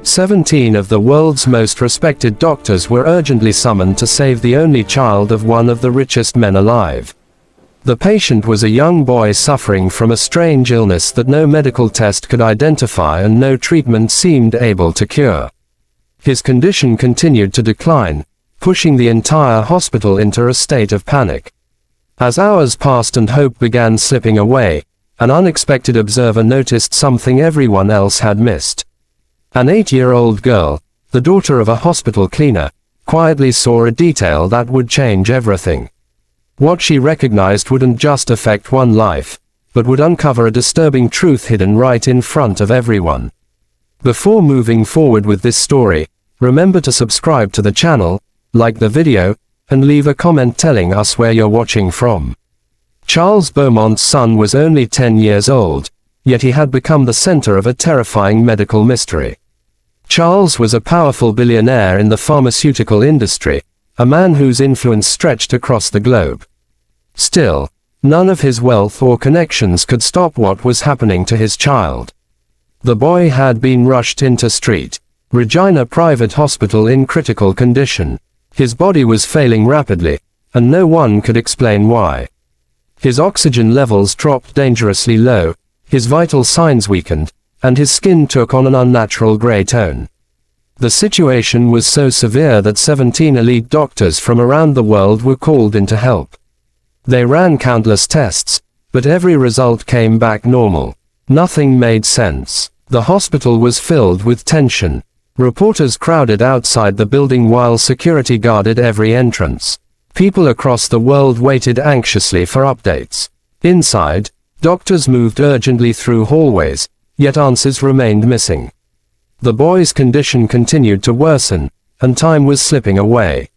17 of the world's most respected doctors were urgently summoned to save the only child of one of the richest men alive. The patient was a young boy suffering from a strange illness that no medical test could identify and no treatment seemed able to cure. His condition continued to decline, pushing the entire hospital into a state of panic. As hours passed and hope began slipping away, an unexpected observer noticed something everyone else had missed. An 8-year-old girl, the daughter of a hospital cleaner, quietly saw a detail that would change everything. What she recognized wouldn't just affect one life, but would uncover a disturbing truth hidden right in front of everyone. Before moving forward with this story, remember to subscribe to the channel, like the video, and leave a comment telling us where you're watching from. Charles Beaumont's son was only 10 years old, yet he had become the center of a terrifying medical mystery. Charles was a powerful billionaire in the pharmaceutical industry, a man whose influence stretched across the globe. Still, none of his wealth or connections could stop what was happening to his child. The boy had been rushed into St. Regina Private Hospital in critical condition. His body was failing rapidly, and no one could explain why. His oxygen levels dropped dangerously low, his vital signs weakened, and his skin took on an unnatural gray tone. The situation was so severe that 17 elite doctors from around the world were called in to help. They ran countless tests, but every result came back normal. Nothing made sense. The hospital was filled with tension. Reporters crowded outside the building while security guarded every entrance. People across the world waited anxiously for updates. Inside, doctors moved urgently through hallways, yet answers remained missing. The boy's condition continued to worsen, and time was slipping away.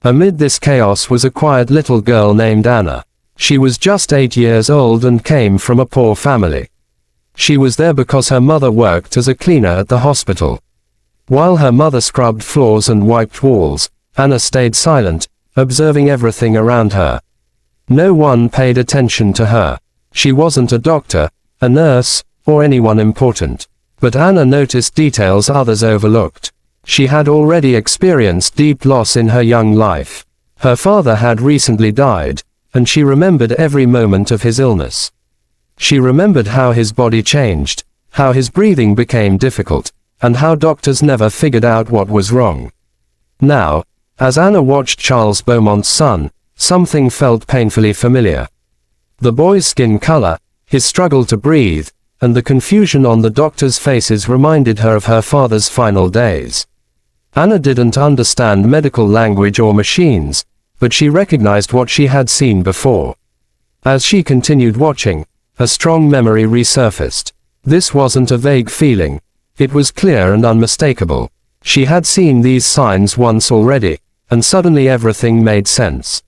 Amid this chaos was a quiet little girl named Anna. She was just 8 years old and came from a poor family. She was there because her mother worked as a cleaner at the hospital. While her mother scrubbed floors and wiped walls, Anna stayed silent, observing everything around her. No one paid attention to her. She wasn't a doctor, a nurse, or anyone important. But Anna noticed details others overlooked. She had already experienced deep loss in her young life. Her father had recently died, and she remembered every moment of his illness. She remembered how his body changed, how his breathing became difficult, and how doctors never figured out what was wrong. Now, as Anna watched Charles Beaumont's son, something felt painfully familiar. The boy's skin color, his struggle to breathe, and the confusion on the doctors' faces reminded her of her father's final days. Anna didn't understand medical language or machines, but she recognized what she had seen before. As she continued watching, a strong memory resurfaced. This wasn't a vague feeling. It was clear and unmistakable. She had seen these signs once already, and suddenly everything made sense.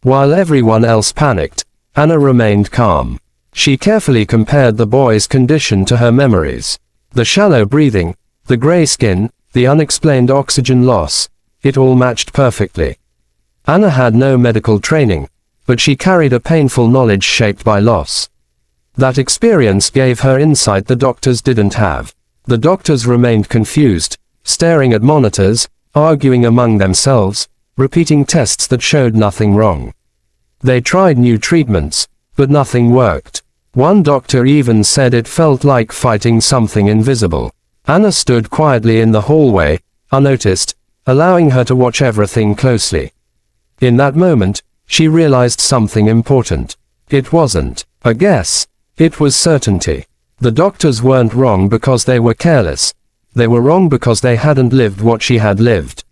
While everyone else panicked, Anna remained calm. She carefully compared the boy's condition to her memories. The shallow breathing, the gray skin, the unexplained oxygen loss, it all matched perfectly. Anna had no medical training, but she carried a painful knowledge shaped by loss. That experience gave her insight the doctors didn't have. The doctors remained confused, staring at monitors, arguing among themselves, repeating tests that showed nothing wrong. They tried new treatments, but nothing worked. One doctor even said it felt like fighting something invisible. Anna stood quietly in the hallway, unnoticed, allowing her to watch everything closely. In that moment, she realized something important. It wasn't a guess, it was certainty. The doctors weren't wrong because they were careless. They were wrong because they hadn't lived what she had lived.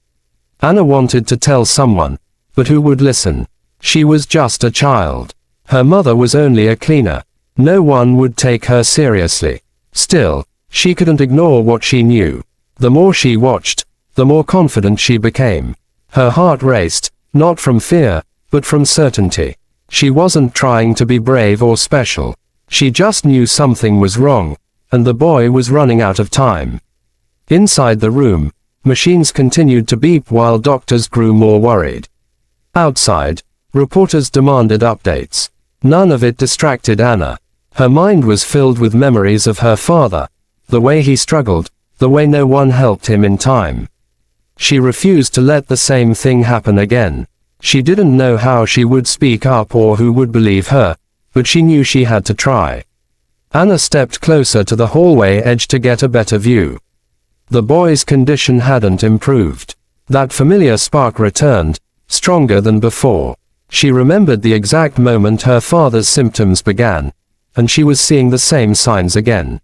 Anna wanted to tell someone, but who would listen? She was just a child. Her mother was only a cleaner. No one would take her seriously. Still, she couldn't ignore what she knew. The more she watched, the more confident she became. Her heart raced, not from fear, but from certainty. She wasn't trying to be brave or special. She just knew something was wrong, and the boy was running out of time. Inside the room, machines continued to beep while doctors grew more worried. Outside, reporters demanded updates. None of it distracted Anna. Her mind was filled with memories of her father, the way he struggled, the way no one helped him in time. She refused to let the same thing happen again. She didn't know how she would speak up or who would believe her, but she knew she had to try. Anna stepped closer to the hallway edge to get a better view. The boy's condition hadn't improved. That familiar spark returned, stronger than before. She remembered the exact moment her father's symptoms began, and she was seeing the same signs again.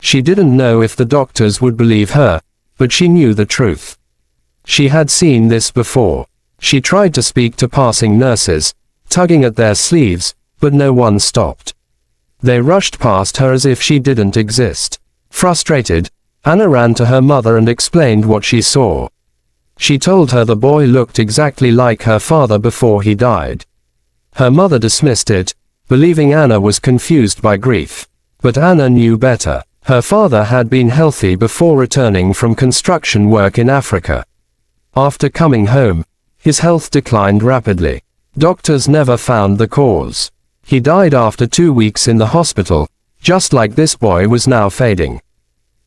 She didn't know if the doctors would believe her, but she knew the truth. She had seen this before. She tried to speak to passing nurses, tugging at their sleeves, but no one stopped. They rushed past her as if she didn't exist. Frustrated, Anna ran to her mother and explained what she saw. She told her the boy looked exactly like her father before he died. Her mother dismissed it, believing Anna was confused by grief. But Anna knew better. Her father had been healthy before returning from construction work in Africa. After coming home, his health declined rapidly. Doctors never found the cause. He died after 2 weeks in the hospital, just like this boy was now fading.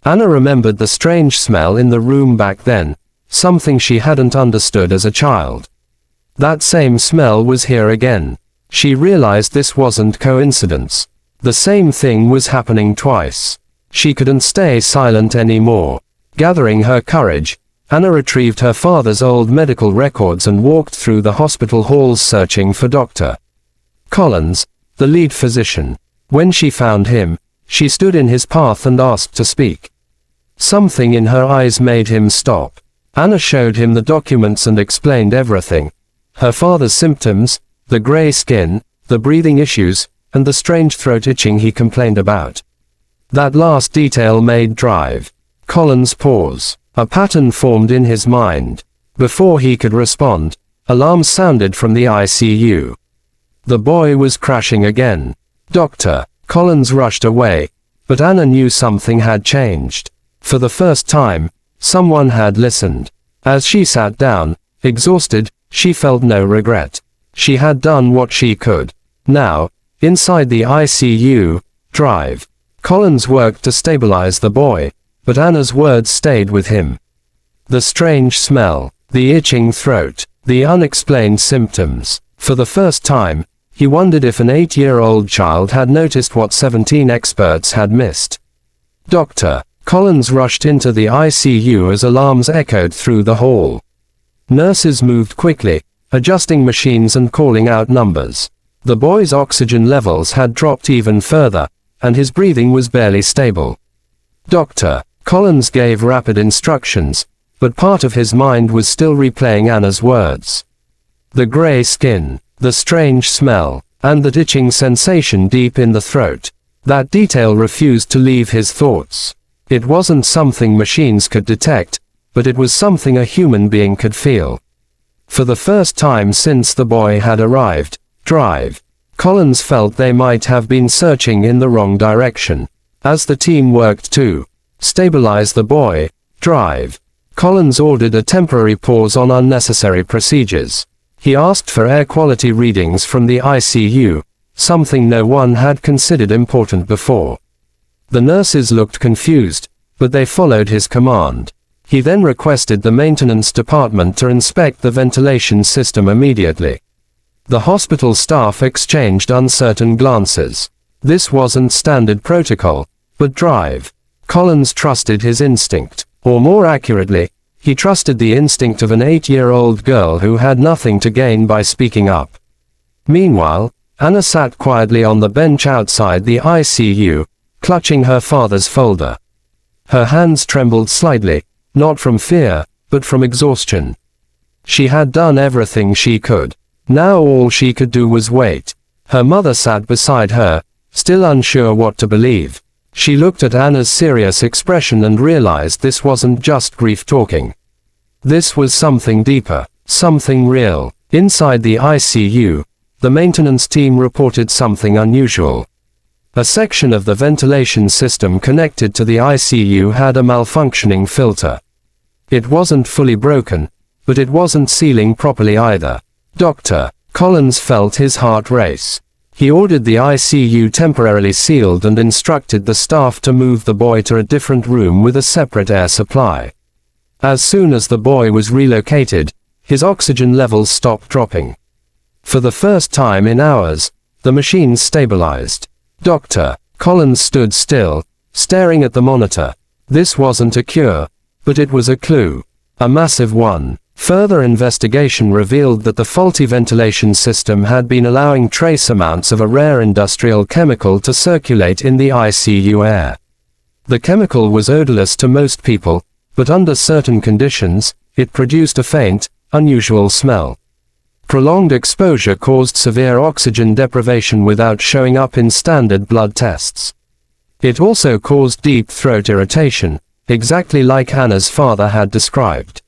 Anna remembered the strange smell in the room back then, something she hadn't understood as a child. That same smell was here again. She realized this wasn't coincidence. The same thing was happening twice. She couldn't stay silent anymore. Gathering her courage, Anna retrieved her father's old medical records and walked through the hospital halls searching for Dr. Collins, the lead physician. When she found him, she stood in his path and asked to speak. Something in her eyes made him stop. Anna showed him the documents and explained everything. Her father's symptoms, the gray skin, the breathing issues, and the strange throat itching he complained about. That last detail made Drive Collins pause. A pattern formed in his mind. Before he could respond, alarms sounded from the ICU. The boy was crashing again. Dr. Collins rushed away, but Anna knew something had changed. For the first time, someone had listened. As she sat down, exhausted, she felt no regret. She had done what she could. Now, inside the ICU, Drive Collins worked to stabilize the boy, but Anna's words stayed with him. The strange smell, the itching throat, the unexplained symptoms. For the first time, he wondered if an 8-year-old child had noticed what 17 experts had missed. Dr. Collins rushed into the ICU as alarms echoed through the hall. Nurses moved quickly, adjusting machines and calling out numbers. The boy's oxygen levels had dropped even further, and his breathing was barely stable. Dr. Collins gave rapid instructions, but part of his mind was still replaying Anna's words. The gray skin, the strange smell, and the itching sensation deep in the throat. That detail refused to leave his thoughts. It wasn't something machines could detect, but it was something a human being could feel. For the first time since the boy had arrived, Drive Collins felt they might have been searching in the wrong direction. As the team worked to stabilize the boy, Drive Collins ordered a temporary pause on unnecessary procedures. He asked for air quality readings from the ICU, something no one had considered important before. The nurses looked confused, but they followed his command. He then requested the maintenance department to inspect the ventilation system immediately. The hospital staff exchanged uncertain glances. This wasn't standard protocol, but Drive Collins trusted his instinct, or more accurately, he trusted the instinct of an 8-year-old girl who had nothing to gain by speaking up. Meanwhile, Anna sat quietly on the bench outside the ICU, clutching her father's folder. Her hands trembled slightly, not from fear, but from exhaustion. She had done everything she could. Now all she could do was wait. Her mother sat beside her, still unsure what to believe. She looked at Anna's serious expression and realized this wasn't just grief talking. This was something deeper, something real. Inside the ICU, the maintenance team reported something unusual. A section of the ventilation system connected to the ICU had a malfunctioning filter. It wasn't fully broken, but it wasn't sealing properly either. Dr. Collins felt his heart race. He ordered the ICU temporarily sealed and instructed the staff to move the boy to a different room with a separate air supply. As soon as the boy was relocated, his oxygen levels stopped dropping. For the first time in hours, the machine stabilized. Dr. Collins stood still, staring at the monitor. This wasn't a cure, but it was a clue. A massive one. Further investigation revealed that the faulty ventilation system had been allowing trace amounts of a rare industrial chemical to circulate in the ICU air. The chemical was odorless to most people, but under certain conditions, it produced a faint, unusual smell. Prolonged exposure caused severe oxygen deprivation without showing up in standard blood tests. It also caused deep throat irritation, exactly like Anna's father had described.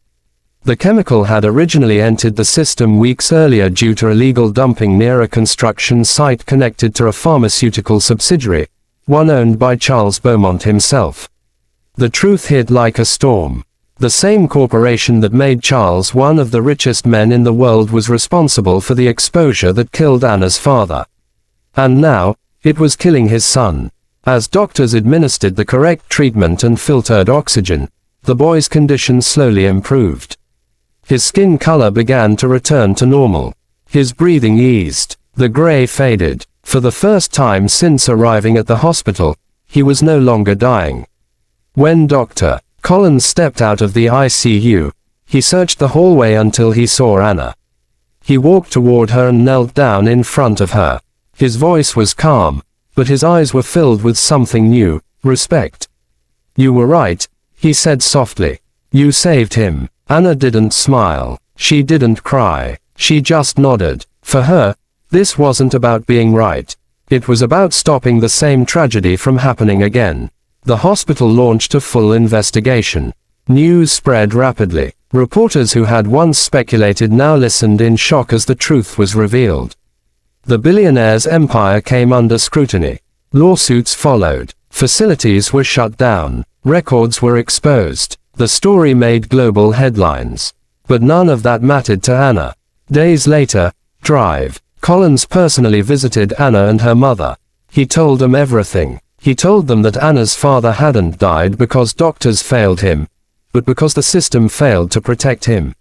The chemical had originally entered the system weeks earlier due to illegal dumping near a construction site connected to a pharmaceutical subsidiary, one owned by Charles Beaumont himself. The truth hit like a storm. The same corporation that made Charles one of the richest men in the world was responsible for the exposure that killed Anna's father. And now, it was killing his son. As doctors administered the correct treatment and filtered oxygen, the boy's condition slowly improved. His skin color began to return to normal. His breathing eased. The gray faded. For the first time since arriving at the hospital, he was no longer dying. When Dr. Collins stepped out of the ICU, he searched the hallway until he saw Anna. He walked toward her and knelt down in front of her. His voice was calm, but his eyes were filled with something new, respect. "You were right," he said softly. "You saved him." Anna didn't smile. She didn't cry. She just nodded. For her, this wasn't about being right. It was about stopping the same tragedy from happening again. The hospital launched a full investigation. News spread rapidly. Reporters who had once speculated now listened in shock as the truth was revealed. The billionaire's empire came under scrutiny. Lawsuits followed. Facilities were shut down. Records were exposed. The story made global headlines. But none of that mattered to Anna. Days later, Drive. Collins personally visited Anna and her mother. He told them everything. He told them that Anna's father hadn't died because doctors failed him, but because the system failed to protect him.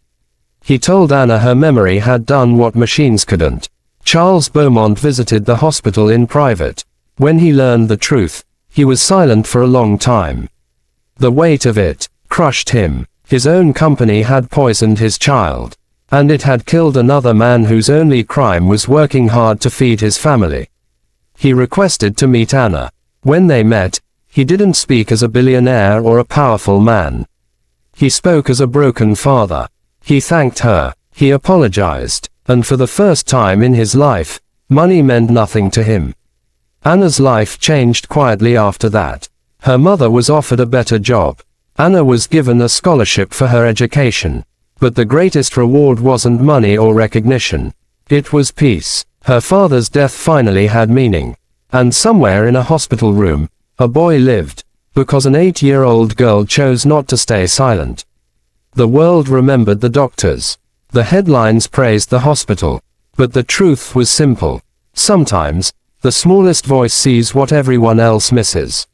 He told Anna her memory had done what machines couldn't. Charles Beaumont visited the hospital in private. When he learned the truth, he was silent for a long time. The weight of it crushed him. His own company had poisoned his child. And it had killed another man whose only crime was working hard to feed his family. He requested to meet Anna. When they met, he didn't speak as a billionaire or a powerful man. He spoke as a broken father. He thanked her. He apologized. And for the first time in his life, money meant nothing to him. Anna's life changed quietly after that. Her mother was offered a better job. Anna was given a scholarship for her education. But the greatest reward wasn't money or recognition. It was peace. Her father's death finally had meaning. And somewhere in a hospital room, a boy lived, because an 8-year-old girl chose not to stay silent. The world remembered the doctors. The headlines praised the hospital. But the truth was simple. Sometimes, the smallest voice sees what everyone else misses.